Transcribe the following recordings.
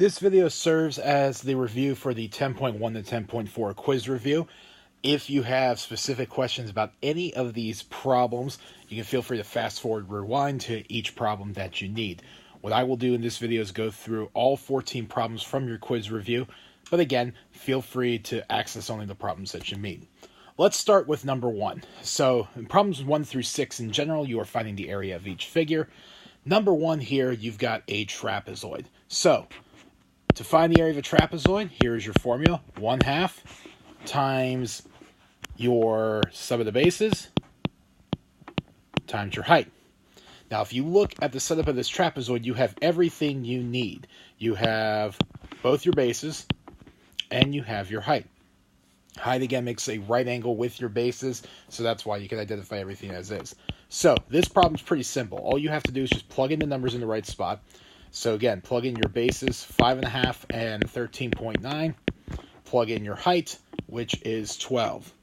This video serves as the review for the 10.1 to 10.4 quiz review. If you have specific questions about any of these problems, you can feel free to fast forward, rewind to each problem that you need. What I will do in this video is go through all 14 problems from your quiz review, but again, feel free to access only the problems that you need. Let's start with number 1. So, in problems 1 through 6 in general, you are finding the area of each figure. Number 1 here, you've got a trapezoid. So, to find the area of a trapezoid, here is your formula. 1/2 times your sum of the bases times your height. Now, if you look at the setup of this trapezoid, you have everything you need. You have both your bases, and you have your height. Height, again, makes a right angle with your bases, so that's why you can identify everything as is. So, this problem is pretty simple. All you have to do is just plug in the numbers in the right spot. So again, plug in your bases, 5.5 and 13.9. Plug in your height, which is 12.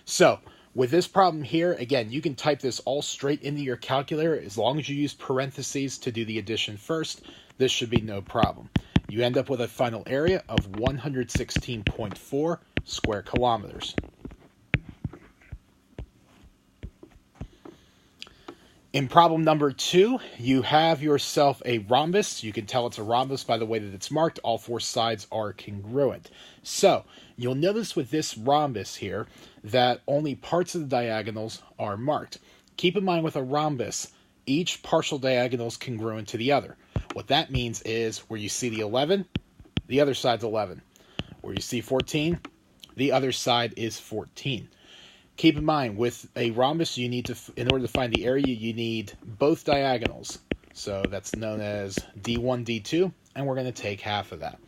So, with this problem here, again, you can type this all straight into your calculator. As long as you use parentheses to do the addition first, this should be no problem. You end up with a final area of 116.4 square kilometers. In problem number 2, you have yourself a rhombus. You can tell it's a rhombus by the way that it's marked. All 4 sides are congruent. So, you'll notice with this rhombus here that only parts of the diagonals are marked. Keep in mind with a rhombus, each partial diagonal is congruent to the other. What that means is where you see the 11, the other side's 11. Where you see 14, the other side is 14. Keep in mind, with a rhombus, you need to, in order to find the area, you need both diagonals. So that's known as D1, D2, and we're going to take half of that.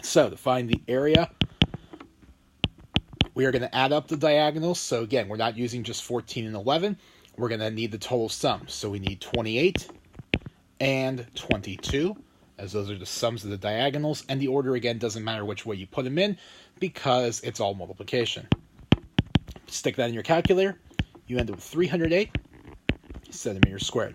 So to find the area, we are going to add up the diagonals. So again, we're not using just 14 and 11. We're going to need the total sum. So we need 28 and 22, as those are the sums of the diagonals. And the order, again, doesn't matter which way you put them in, because it's all multiplication. Stick that in your calculator, you end up with 308 centimeters squared.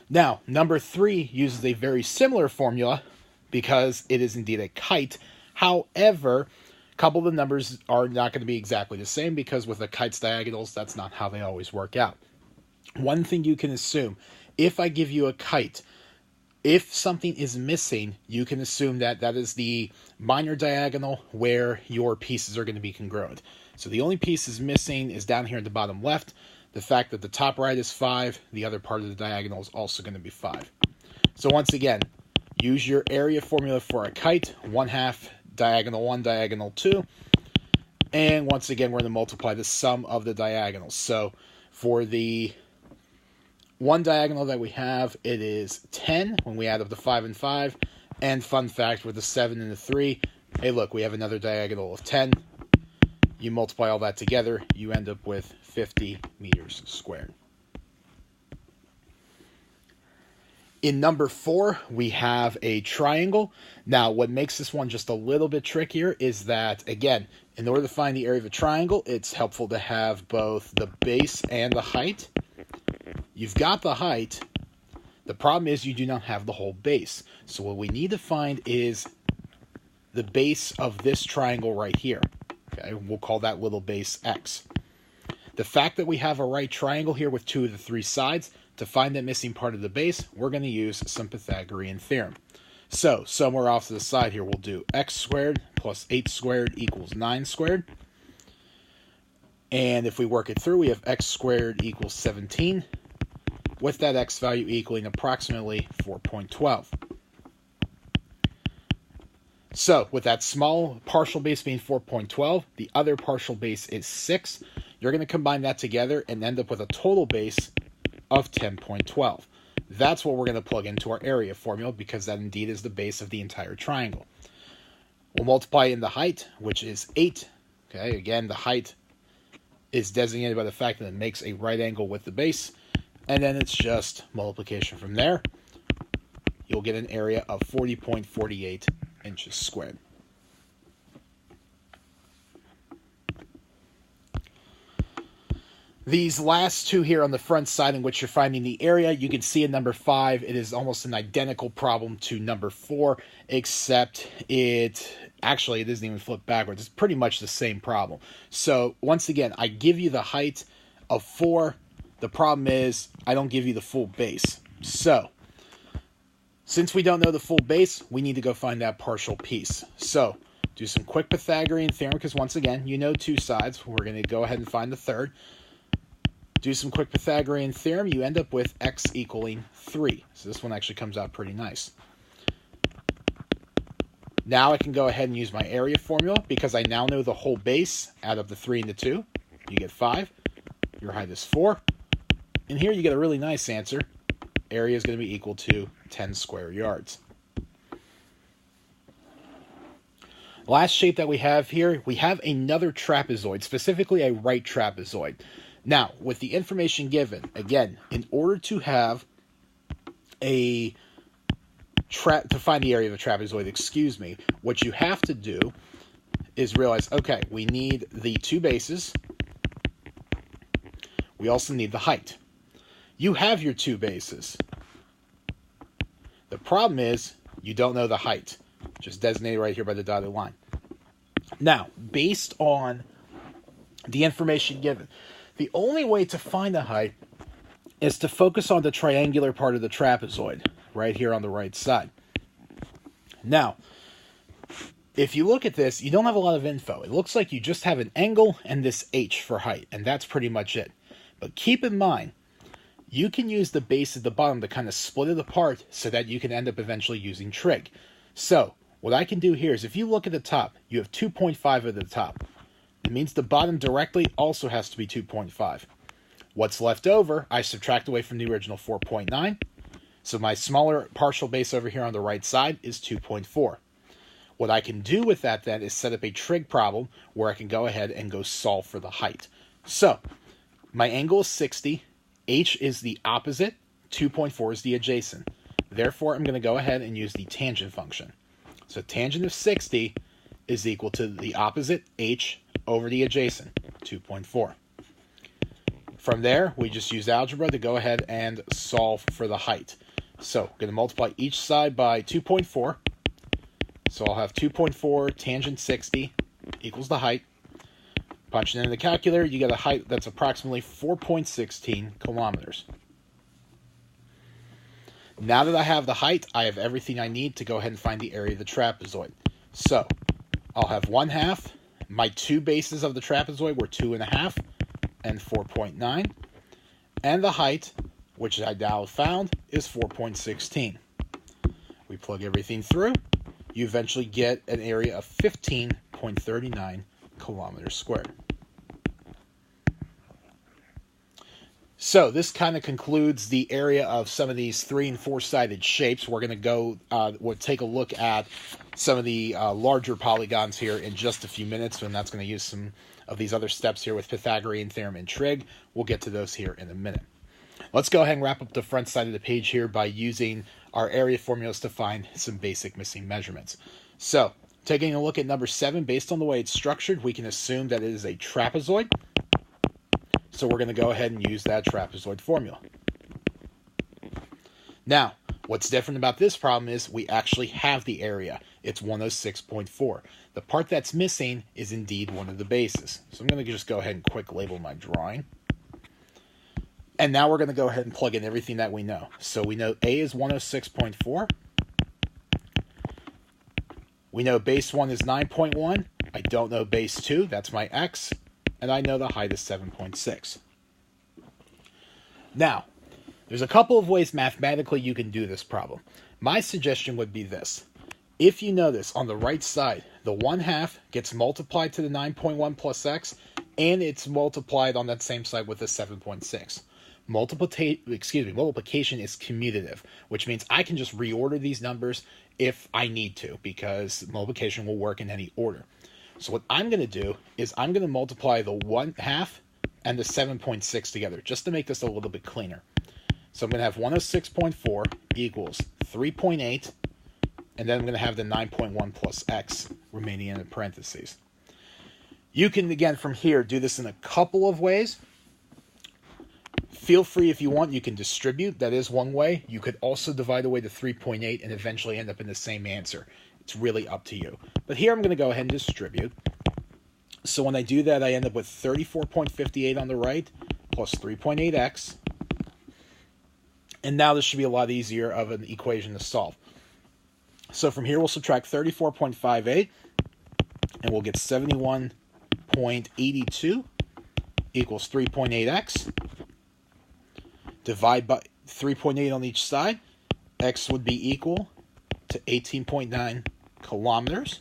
Now, number 3 uses a very similar formula because it is indeed a kite. However, a couple of the numbers are not going to be exactly the same because with a kite's diagonals, that's not how they always work out. One thing you can assume, if I give you a kite, if something is missing, you can assume that that is the minor diagonal where your pieces are going to be congruent. So the only piece is missing is down here at the bottom left. The fact that the top right is 5, the other part of the diagonal is also going to be 5. So once again, use your area formula for a kite, 1/2 diagonal 1, diagonal 2. And once again, we're going to multiply the sum of the diagonals. So for the one diagonal that we have, it is 10 when we add up the 5 and 5. And fun fact, with the 7 and the 3, hey look, we have another diagonal of 10. You multiply all that together, you end up with 50 meters squared. In number 4, we have a triangle. Now, what makes this one just a little bit trickier is that, again, in order to find the area of a triangle, it's helpful to have both the base and the height. You've got the height. The problem is you do not have the whole base. So what we need to find is the base of this triangle right here. Okay, we'll call that little base X. The fact that we have a right triangle here with 2 of the 3 sides, to find that missing part of the base, we're going to use some Pythagorean theorem. So somewhere off to the side here, we'll do x squared plus 8 squared equals 9 squared. And if we work it through, we have x squared equals 17. With that x value equaling approximately 4.12. So, with that small partial base being 4.12, the other partial base is 6. You're going to combine that together and end up with a total base of 10.12. That's what we're going to plug into our area formula because that indeed is the base of the entire triangle. We'll multiply in the height, which is 8. Okay, again, the height is designated by the fact that it makes a right angle with the base. And then it's just multiplication from there. You'll get an area of 40.48 inches squared. These last two here on the front side in which you're finding the area, you can see in number 5, it is almost an identical problem to number 4, except it doesn't even flip backwards. It's pretty much the same problem. So once again, I give you the height of 4. The problem is I don't give you the full base. So since we don't know the full base, we need to go find that partial piece. So do some quick Pythagorean theorem, because once again, you know 2 sides. We're going to go ahead and find the third. Do some quick Pythagorean theorem, you end up with x equaling 3. So this one actually comes out pretty nice. Now I can go ahead and use my area formula, because I now know the whole base. Add up the 3 and the 2. You get 5. Your height is 4. And here you get a really nice answer. Area is going to be equal to 10 square yards. Last shape that we have here, we have another trapezoid, specifically a right trapezoid. Now, with the information given, again, in order to have to find the area of a trapezoid, what you have to do is realize, okay, we need the 2 bases. We also need the height. You have your 2 bases. The problem is you don't know the height, just designated right here by the dotted line. Now, based on the information given, the only way to find the height is to focus on the triangular part of the trapezoid, right here on the right side. Now, if you look at this, you don't have a lot of info. It looks like you just have an angle and this h for height, and that's pretty much it. But keep in mind, you can use the base at the bottom to kind of split it apart so that you can end up eventually using trig. So, what I can do here is if you look at the top, you have 2.5 at the top. It means the bottom directly also has to be 2.5. What's left over, I subtract away from the original 4.9. So my smaller partial base over here on the right side is 2.4. What I can do with that then is set up a trig problem where I can go ahead and go solve for the height. So, my angle is 60. H is the opposite. 2.4 is the adjacent. Therefore, I'm going to go ahead and use the tangent function. So tangent of 60 is equal to the opposite, h, over the adjacent, 2.4. From there, we just use algebra to go ahead and solve for the height. So I'm going to multiply each side by 2.4. So I'll have 2.4 tangent 60 equals the height. Punching in the calculator, you get a height that's approximately 4.16 kilometers. Now that I have the height, I have everything I need to go ahead and find the area of the trapezoid. So, I'll have 1/2. My 2 bases of the trapezoid were 2.5 and 4.9. And the height, which I now found, is 4.16. We plug everything through. You eventually get an area of 15.39 kilometers squared. So this kind of concludes the area of some of these 3- and 4-sided shapes. We're going to we'll take a look at some of the larger polygons here in just a few minutes, and that's going to use some of these other steps here with Pythagorean theorem and trig. We'll get to those here in a minute. Let's go ahead and wrap up the front side of the page here by using our area formulas to find some basic missing measurements. So, taking a look at number 7, based on the way it's structured, we can assume that it is a trapezoid. So we're going to go ahead and use that trapezoid formula. Now, what's different about this problem is we actually have the area. It's 106.4. The part that's missing is indeed one of the bases. So I'm going to just go ahead and quick label my drawing. And now we're going to go ahead and plug in everything that we know. So we know A is 106.4. We know base 1 is 9.1. I don't know base 2. That's my x. And I know the height is 7.6. Now, there's a couple of ways mathematically you can do this problem. My suggestion would be this. If you notice on the right side, the 1/2 gets multiplied to the 9.1 plus x, and it's multiplied on that same side with the 7.6. Multiplication is commutative, which means I can just reorder these numbers if I need to, because multiplication will work in any order. So what I'm going to do is I'm going to multiply the 1/2 and the 7.6 together, just to make this a little bit cleaner. So I'm going to have 106.4 equals 3.8, and then I'm going to have the 9.1 plus x remaining in the parentheses. You can, again, from here, do this in a couple of ways. Feel free, if you want, you can distribute. That is one way. You could also divide away the 3.8 and eventually end up in the same answer. It's really up to you. But here I'm going to go ahead and distribute. So when I do that, I end up with 34.58 on the right plus 3.8x. And now this should be a lot easier of an equation to solve. So from here, we'll subtract 34.58, and we'll get 71.82 equals 3.8x. Divide by 3.8 on each side. X would be equal to 18.9 kilometers.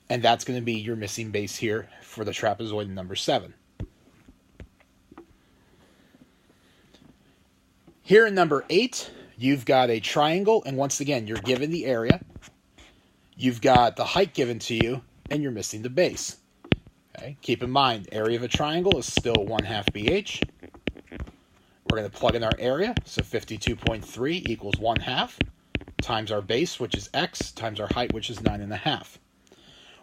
And that's going to be your missing base here for the trapezoid number 7. Here in number 8, you've got a triangle, and once again, you're given the area. You've got the height given to you, and you're missing the base. Okay? Keep in mind, area of a triangle is still 1/2 BH. We're going to plug in our area, so 52.3 equals 1/2 times our base, which is x, times our height, which is 9.5.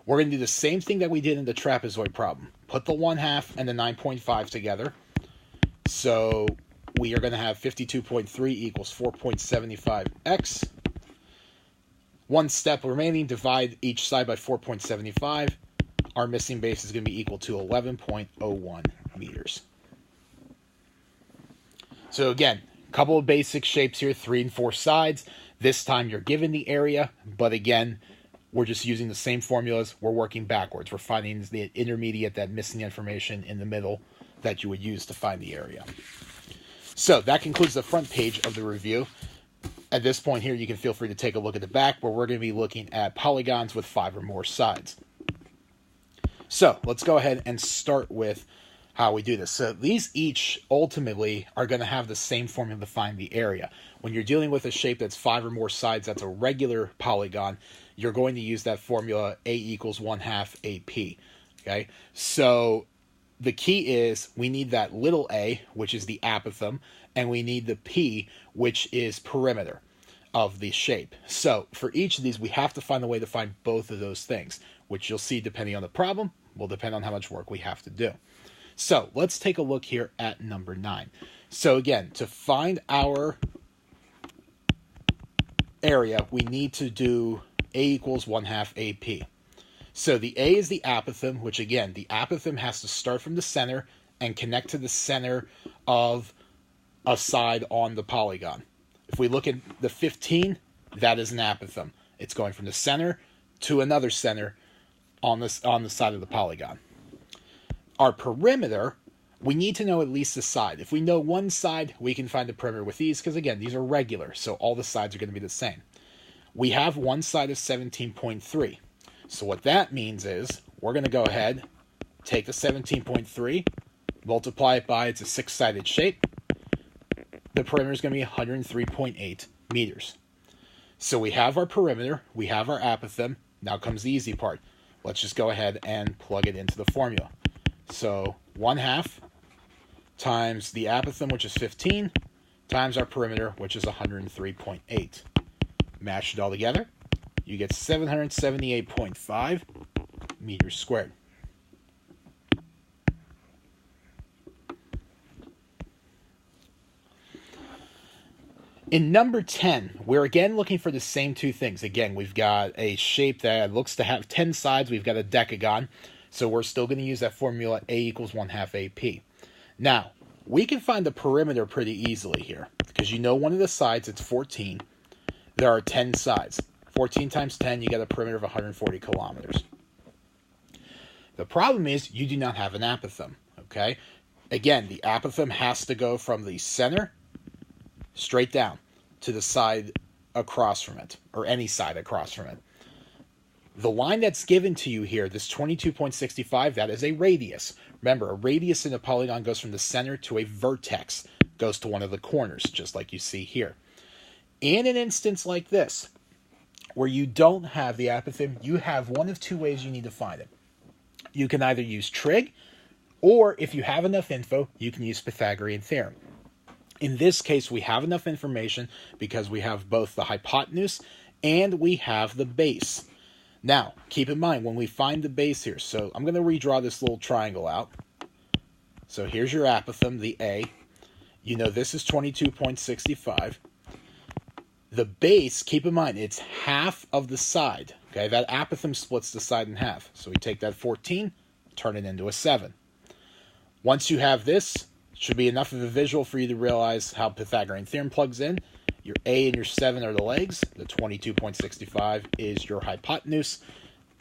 We're going to do the same thing that we did in the trapezoid problem. Put the 1/2 and the 9.5 together. So we are going to have 52.3 equals 4.75x. One step remaining, divide each side by 4.75. Our missing base is going to be equal to 11.01 meters. So again, a couple of basic shapes here, 3 and 4 sides. This time you're given the area, but again, we're just using the same formulas. We're working backwards. We're finding the intermediate, that missing information in the middle that you would use to find the area. So that concludes the front page of the review. At this point here, you can feel free to take a look at the back, where we're going to be looking at polygons with 5 or more sides. So let's go ahead and start with how we do this. So these each ultimately are going to have the same formula to find the area. When you're dealing with a shape that's 5 or more sides, that's a regular polygon, you're going to use that formula A equals 1/2 AP. Okay, so the key is we need that little a, which is the apothem, and we need the p, which is perimeter of the shape. So for each of these, we have to find a way to find both of those things, which you'll see depending on the problem will depend on how much work we have to do. So let's take a look here at number 9. So again, to find our area, we need to do A equals 1/2 AP. So the A is the apothem, which again, the apothem has to start from the center and connect to the center of a side on the polygon. If we look at the 15, that is an apothem. It's going from the center to another center on the side of the polygon. Our perimeter, we need to know at least the side. If we know one side, we can find the perimeter with these, because again, these are regular, so all the sides are going to be the same. We have one side of 17.3. So what that means is we're going to go ahead, take the 17.3, multiply it by, it's a 6-sided shape. The perimeter is going to be 103.8 meters. So we have our perimeter, we have our apothem. Now comes the easy part. Let's just go ahead and plug it into the formula. So 1/2 times the apothem, which is 15, times our perimeter, which is 103.8. Mash it all together. You get 778.5 meters squared. In number 10, we're again looking for the same two things. Again, we've got a shape that looks to have 10 sides. We've got a decagon. So we're still going to use that formula A equals 1/2 AP. Now, we can find the perimeter pretty easily here, because you know one of the sides, it's 14. There are 10 sides. 14 times 10, you get a perimeter of 140 kilometers. The problem is you do not have an apothem, okay? Again, the apothem has to go from the center straight down to the side across from it, or any side across from it. The line that's given to you here, this 22.65, that is a radius. Remember, a radius in a polygon goes from the center to a vertex, goes to one of the corners, just like you see here. In an instance like this, where you don't have the apothem, you have one of two ways you need to find it. You can either use trig, or if you have enough info, you can use Pythagorean theorem. In this case, we have enough information because we have both the hypotenuse and we have the base. Now, keep in mind, when we find the base here, so I'm going to redraw this little triangle out. So here's your apothem, the A. You know this is 22.65. The base, keep in mind, it's half of the side. Okay, that apothem splits the side in half. So we take that 14, turn it into a 7. Once you have this, it should be enough of a visual for you to realize how Pythagorean theorem plugs in. Your A and your 7 are the legs. The 22.65 is your hypotenuse.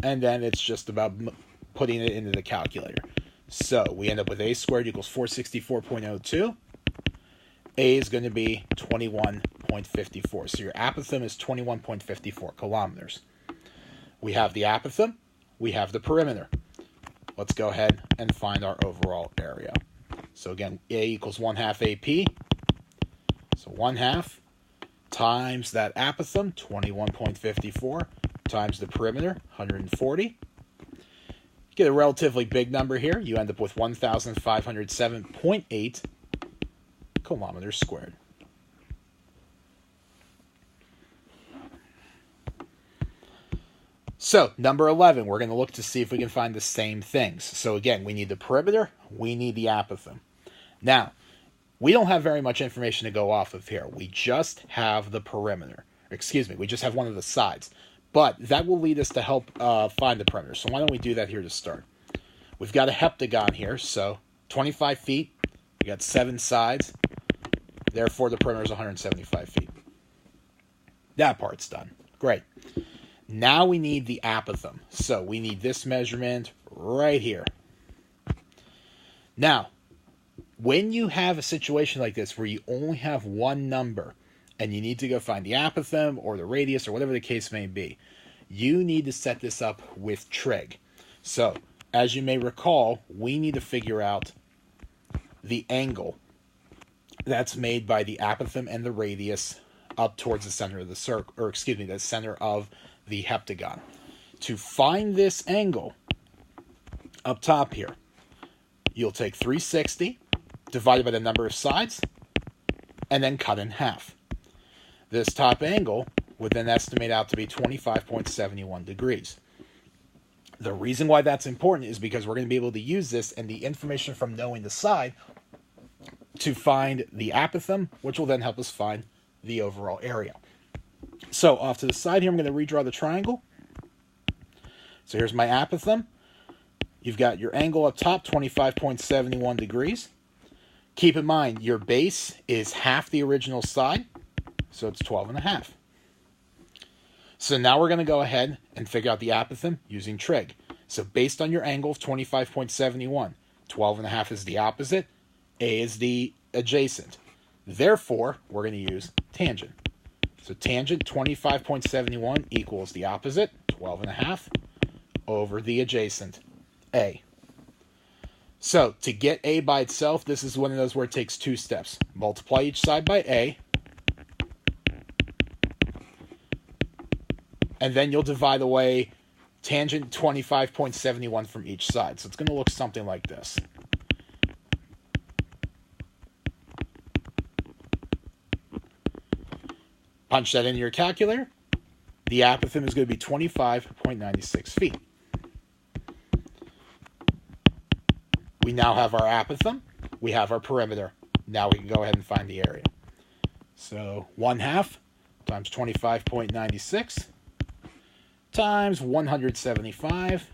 And then it's just about putting it into the calculator. So we end up with A squared equals 464.02. A is going to be 21.54. So your apothem is 21.54 kilometers. We have the apothem. We have the perimeter. Let's go ahead and find our overall area. So again, A equals 1/2 AP. So 1/2 times that apothem, 21.54, times the perimeter, 140. Get a relatively big number here. You end up with 1,507.8 kilometers squared. So, number 11, we're going to look to see if we can find the same things. So again, we need the perimeter, we need the apothem. Now, we don't have very much information to go off of here. We just have the perimeter. Excuse me, we just have one of the sides. But that will lead us to help find the perimeter. So why don't we do that here to start? We've got a heptagon here, so 25 feet. We got 7 sides. Therefore, the perimeter is 175 feet. That part's done. Great. Now we need the apothem. So we need this measurement right here. Now, when you have a situation like this where you only have one number and you need to go find the apothem or the radius or whatever the case may be, you need to set this up with trig. So, as you may recall, we need to figure out the angle that's made by the apothem and the radius up towards the center of the circle, or excuse me, the center of the heptagon. To find this angle up top here, you'll take 360 divided by the number of sides and then cut in half. This top angle would then estimate out to be 25.71 degrees. The reason why that's important is because we're going to be able to use this and the information from knowing the side to find the apothem, which will then help us find the overall area. So off to the side here, I'm going to redraw the triangle. So here's my apothem. You've got your angle up top, 25.71 degrees. Keep in mind, your base is half the original side, so it's 12.5. So now we're going to go ahead and figure out the apothem using trig. So based on your angle of 25.71, 12.5 is the opposite, A is the adjacent. Therefore, we're going to use tangent. So tangent 25.71 equals the opposite, 12.5, over the adjacent, A. So to get A by itself, this is one of those where it takes 2 steps. Multiply each side by A, and then you'll divide away tangent 25.71 from each side. So it's going to look something like this. Punch that into your calculator. The apothem is going to be 25.96 feet. We now have our apothem. We have our perimeter. Now we can go ahead and find the area. So 1/2 times 25.96 times 175.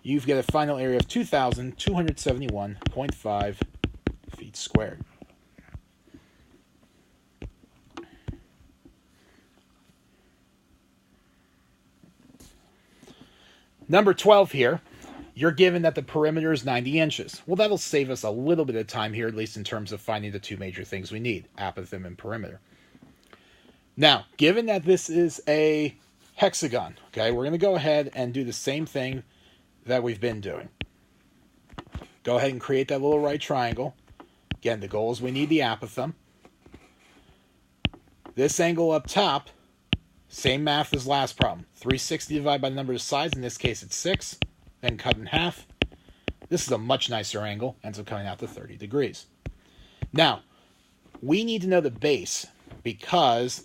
You've got a final area of 2,271.5 feet squared. Number 12 here, you're given that the perimeter is 90 inches. Well, that'll save us a little bit of time here, at least in terms of finding the 2 major things we need, apothem and perimeter. Now, given that this is a hexagon, okay, we're going to go ahead and do the same thing that we've been doing. Go ahead and create that little right triangle. Again, the goal is we need the apothem. This angle up top, same math as last problem. 360 divided by the number of sides. In this case, it's 6. Then cut in half. This is a much nicer angle. Ends up coming out to 30 degrees. Now, we need to know the base because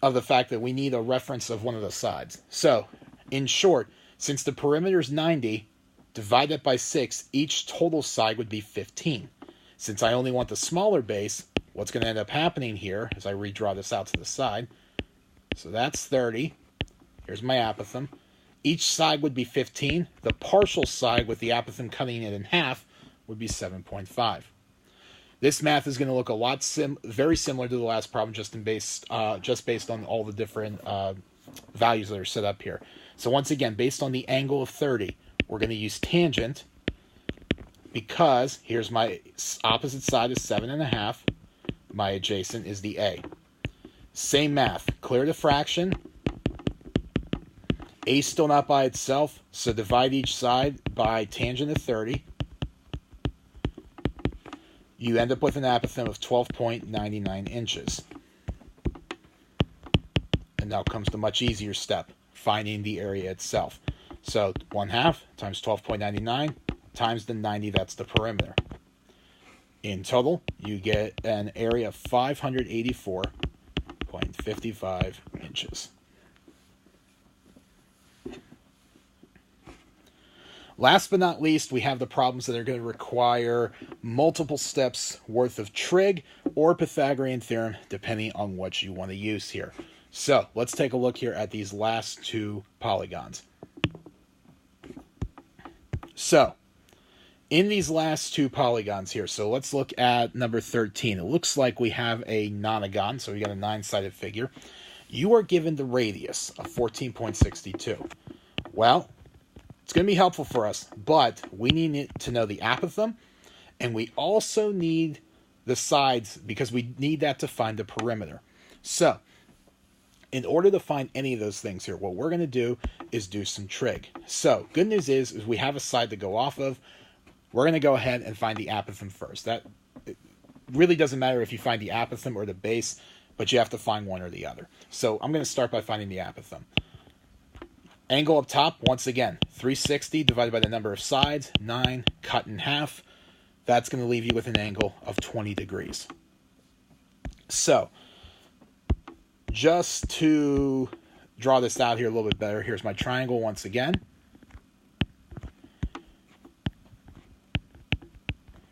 of the fact that we need a reference of one of the sides. So, in short, since the perimeter is 90, divide that by 6, each total side would be 15. Since I only want the smaller base, what's going to end up happening here as I redraw this out to the side, so that's 30. Here's my apothem. Each side would be 15. The partial side with the apothem cutting it in half would be 7.5. This math is going to look a lot very similar to the last problem, just based on all the different values that are set up here. So once again, based on the angle of 30, we're going to use tangent because here's my opposite side is 7.5. My adjacent is the A. Same math. Clear the fraction. A is still not by itself, so divide each side by tangent of 30. You end up with an apothem of 12.99 inches. And now comes the much easier step, finding the area itself. So 1/2 times 12.99 times the 90, that's the perimeter. In total, you get an area of 584.55 inches. Last but not least, we have the problems that are going to require multiple steps worth of trig or Pythagorean theorem, depending on what you want to use here. So let's take a look here at these last two polygons. So in these last two polygons here, so let's look at number 13. It looks like we have a nonagon, so we got a 9-sided figure. You are given the radius of 14.62. Well, it's going to be helpful for us, but we need to know the apothem, and we also need the sides because we need that to find the perimeter. So, in order to find any of those things here, what we're going to do is do some trig. So, good news is we have a side to go off of. We're going to go ahead and find the apothem first. That it really doesn't matter if you find the apothem or the base, but you have to find one or the other. So, I'm going to start by finding the apothem. Angle up top, once again, 360 divided by the number of sides, 9, cut in half. That's going to leave you with an angle of 20 degrees. So, just to draw this out here a little bit better, here's my triangle once again.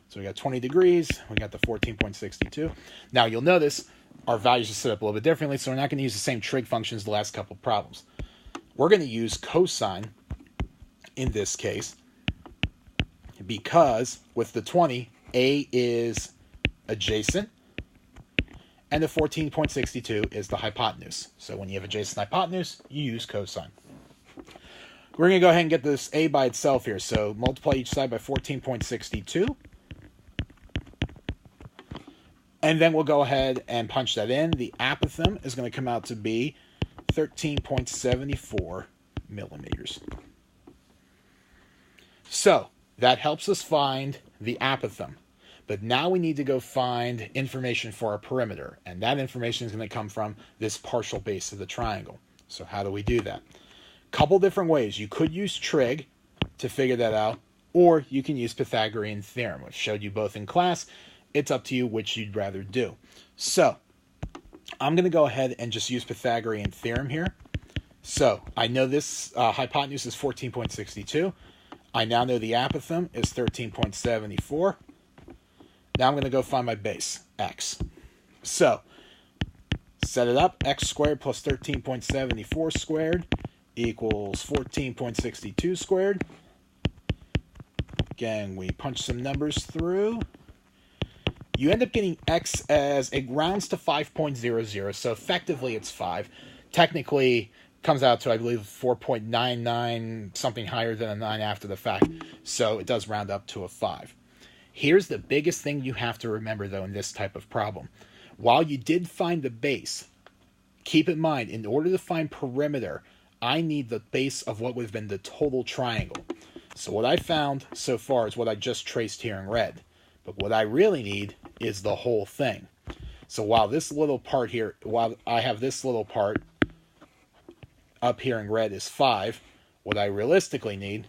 So we got 20 degrees, we got the 14.62. Now you'll notice our values are set up a little bit differently, so we're not going to use the same trig functions the last couple of problems. We're going to use cosine in this case because with the 20, A is adjacent and the 14.62 is the hypotenuse. So when you have adjacent hypotenuse, you use cosine. We're going to go ahead and get this A by itself here. So multiply each side by 14.62. And then we'll go ahead and punch that in. The apothem is going to come out to be 13.74 millimeters. So that helps us find the apothem. But now we need to go find information for our perimeter. And that information is going to come from this partial base of the triangle. So how do we do that? Couple different ways. You could use trig to figure that out, or you can use Pythagorean theorem, which showed you both in class. It's up to you which you'd rather do. So I'm going to go ahead and just use Pythagorean theorem here. So I know this hypotenuse is 14.62. I now know the apothem is 13.74. Now I'm going to go find my base, x. So set it up. X squared plus 13.74 squared equals 14.62 squared. Again, we punch some numbers through. You end up getting x as it rounds to 5.00, so effectively it's 5. Technically, comes out to, I believe, 4.99, something higher than a 9 after the fact. So it does round up to a 5. Here's the biggest thing you have to remember, though, in this type of problem. While you did find the base, keep in mind, in order to find perimeter, I need the base of what would have been the total triangle. So what I found so far is what I just traced here in red. But what I really need is the whole thing. So while this little part here, while I have this little part up here in red is 5, what I realistically need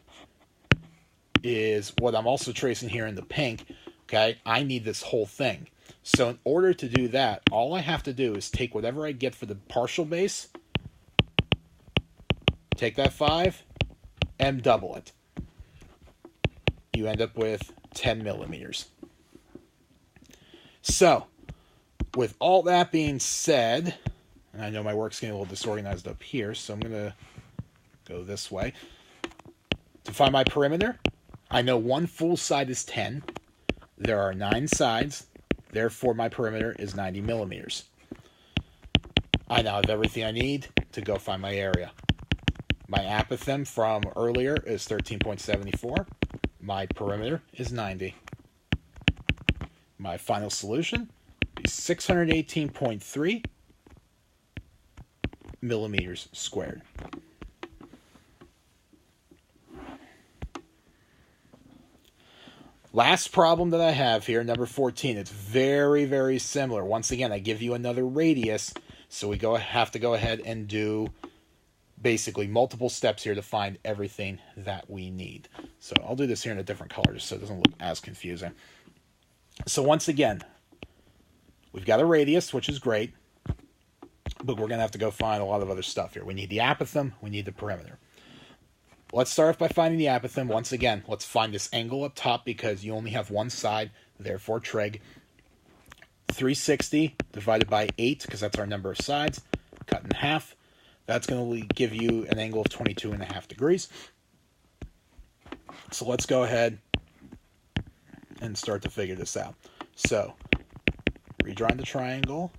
is what I'm also tracing here in the pink. Okay, I need this whole thing. So in order to do that, all I have to do is take whatever I get for the partial base, take that 5, and double it. you end up with 10 millimeters. So, with all that being said, and I know my work's getting a little disorganized up here, so I'm going to go this way. To find my perimeter, I know one full side is 10. There are 9 sides. Therefore, my perimeter is 90 millimeters. I now have everything I need to go find my area. My apothem from earlier is 13.74. My perimeter is 90. My final solution is 618.3 millimeters squared. Last problem that I have here, number 14. It's very, very similar. Once again, I give you another radius, so we have to go ahead and do basically multiple steps here to find everything that we need. So I'll do this here in a different color just so it doesn't look as confusing. So once again, we've got a radius, which is great, but we're going to have to go find a lot of other stuff here. We need the apothem, we need the perimeter. Let's start off by finding the apothem. Once again, let's find this angle up top because you only have one side, therefore trig. 360 divided by 8, because that's our number of sides, cut in half. That's going to give you an angle of 22.5 degrees. So let's go ahead and start to figure this out. So, redrawing the triangle.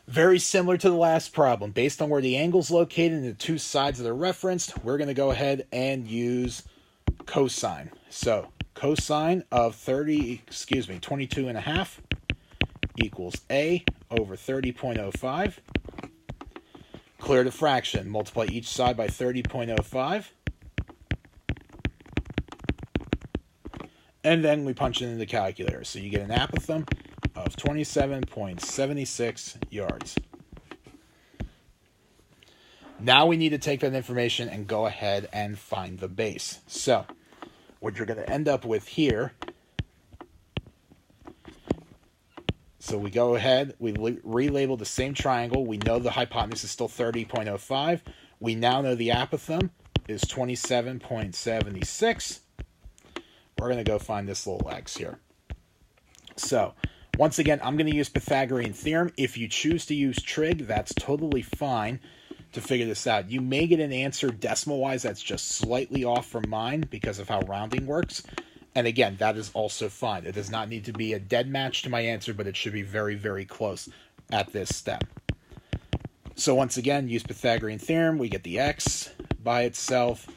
Very similar to the last problem. Based on where the angle's located and the two sides that are referenced, we're going to go ahead and use cosine. So, cosine of 22.5 equals A over 30.05. Clear the fraction. Multiply each side by 30.05. And then we punch it in the calculator. So you get an apothem of 27.76 yards. Now we need to take that information and go ahead and find the base. So what you're going to end up with here, so we go ahead, we relabel the same triangle. We know the hypotenuse is still 30.05. We now know the apothem is 27.76. We're going to go find this little x here. So, once again, I'm going to use Pythagorean theorem. If you choose to use trig, that's totally fine to figure this out. You may get an answer decimal-wise that's just slightly off from mine because of how rounding works. And again, that is also fine. It does not need to be a dead match to my answer, but it should be very, very close at this step. So once again, use Pythagorean theorem. We get the x by itself.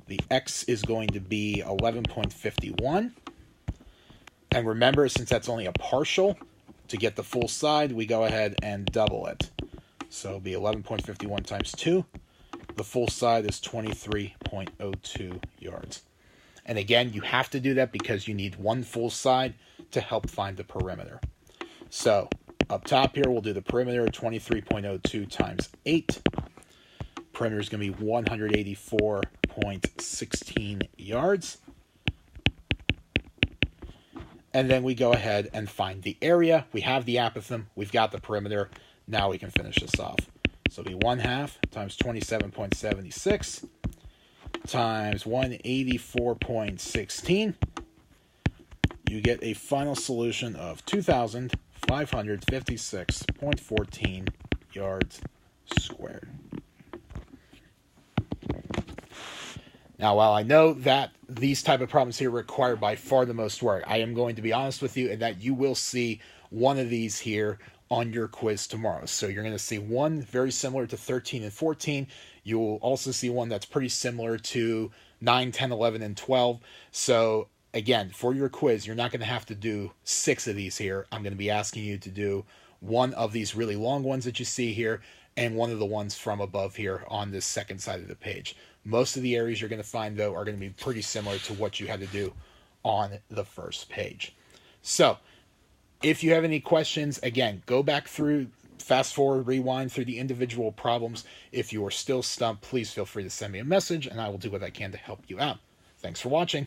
The x is going to be 11.51. And remember, since that's only a partial, to get the full side, we go ahead and double it. So it'll be 11.51 times 2. The full side is 23.02 yards. And again, you have to do that because you need one full side to help find the perimeter. So up top here, we'll do the perimeter, 23.02 times 8. Perimeter is going to be 184.16 yards. And then we go ahead and find the area. We have the apothem. We've got the perimeter. Now we can finish this off. So it'll be 1/2 times 27.76 times 184.16. You get a final solution of 2,556.14 yards squared. Now, while I know that these type of problems here require by far the most work, I am going to be honest with you in that you will see one of these here on your quiz tomorrow. So you're going to see one very similar to 13 and 14. You will also see one that's pretty similar to 9, 10, 11, and 12. So again, for your quiz, you're not going to have to do 6 of these here. I'm going to be asking you to do one of these really long ones that you see here and one of the ones from above here on this second side of the page. Most of the areas you're going to find, though, are going to be pretty similar to what you had to do on the first page. So, if you have any questions, again, go back through, fast forward, rewind through the individual problems. If you are still stumped, please feel free to send me a message, and I will do what I can to help you out. Thanks for watching.